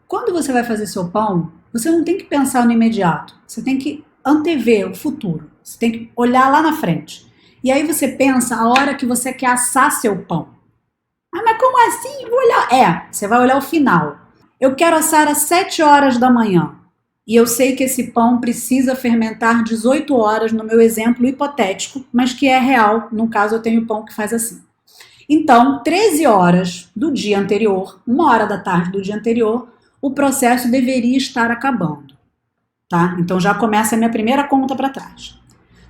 quando você vai fazer seu pão, você não tem que pensar no imediato, você tem que antever o futuro, você tem que olhar lá na frente. E aí você pensa a hora que você quer assar seu pão. Ah, mas como assim? Vou olhar. Você vai olhar o final. Eu quero assar às 7 horas da manhã. E eu sei que esse pão precisa fermentar 18 horas, no meu exemplo hipotético, mas que é real. No caso, eu tenho pão que faz assim. Então, 13 horas do dia anterior, 1 hora da tarde do dia anterior, o processo deveria estar acabando. Tá? Então já começa a minha primeira conta para trás.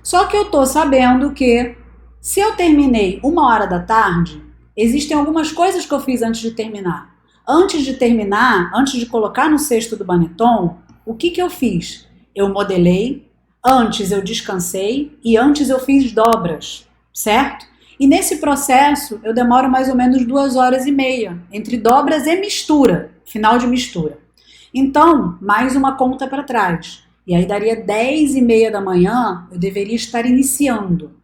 Só que eu tô sabendo que se eu terminei 1 hora da tarde, existem algumas coisas que eu fiz antes de terminar. Antes de terminar, antes de colocar no cesto do Banetton, o que eu fiz? Eu modelei, antes eu descansei e antes eu fiz dobras, certo? E nesse processo eu demoro mais ou menos 2 horas e meia entre dobras e mistura, final de mistura. Então, mais uma conta para trás. E aí daria 10h30 da manhã, eu deveria estar iniciando.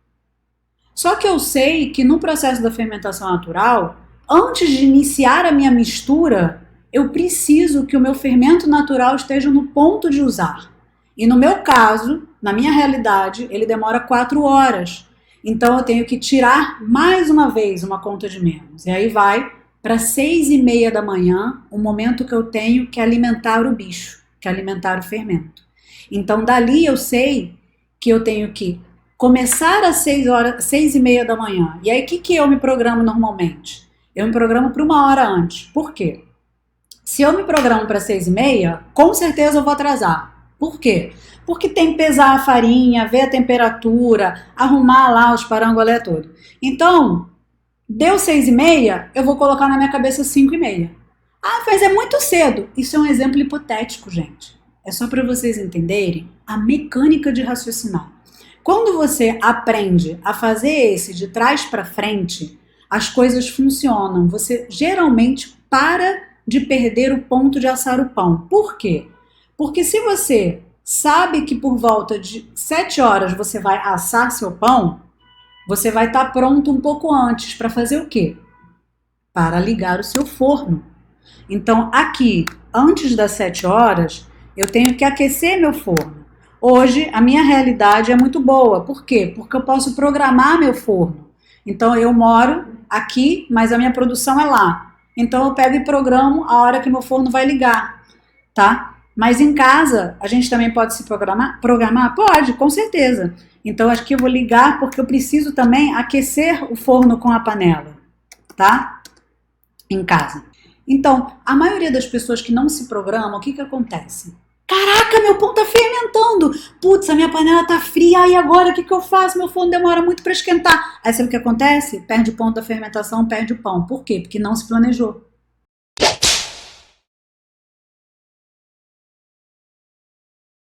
Só que eu sei que no processo da fermentação natural, antes de iniciar a minha mistura, eu preciso que o meu fermento natural esteja no ponto de usar. E no meu caso, na minha realidade, ele demora 4 horas. Então eu tenho que tirar mais uma vez uma conta de menos. E aí vai para 6h30 da manhã, o momento que eu tenho que alimentar o bicho, que alimentar o fermento. Então dali eu sei que eu tenho que começar às 6h30 da manhã. E aí o que eu me programo normalmente? Eu me programo para 1 hora antes. Por quê? Se eu me programo para 6h30, com certeza eu vou atrasar. Por quê? Porque tem que pesar a farinha, ver a temperatura, arrumar lá os parangolé todo. Então, deu 6h30, eu vou colocar na minha cabeça 5h30. Ah, mas é muito cedo. Isso é um exemplo hipotético, gente. É só para vocês entenderem a mecânica de raciocinar. Quando você aprende a fazer esse de trás para frente, as coisas funcionam. Você geralmente para de perder o ponto de assar o pão. Por quê? Porque se você sabe que por volta de 7 horas você vai assar seu pão, você vai estar pronto um pouco antes para fazer o quê? Para ligar o seu forno. Então aqui, antes das 7 horas, eu tenho que aquecer meu forno. Hoje, a minha realidade é muito boa. Por quê? Porque eu posso programar meu forno. Então eu moro aqui, mas a minha produção é lá. Então eu pego e programo a hora que meu forno vai ligar, tá? Mas em casa, a gente também pode se programar? Programar? Pode, com certeza. Então acho que eu vou ligar porque eu preciso também aquecer o forno com a panela, tá? Em casa. Então, a maioria das pessoas que não se programam, o que acontece? Caraca, meu pão tá fermentando. Putz, a minha panela tá fria. E agora o que eu faço? Meu forno demora muito para esquentar. Aí sabe o que acontece? Perde o ponto da fermentação, perde o pão. Por quê? Porque não se planejou.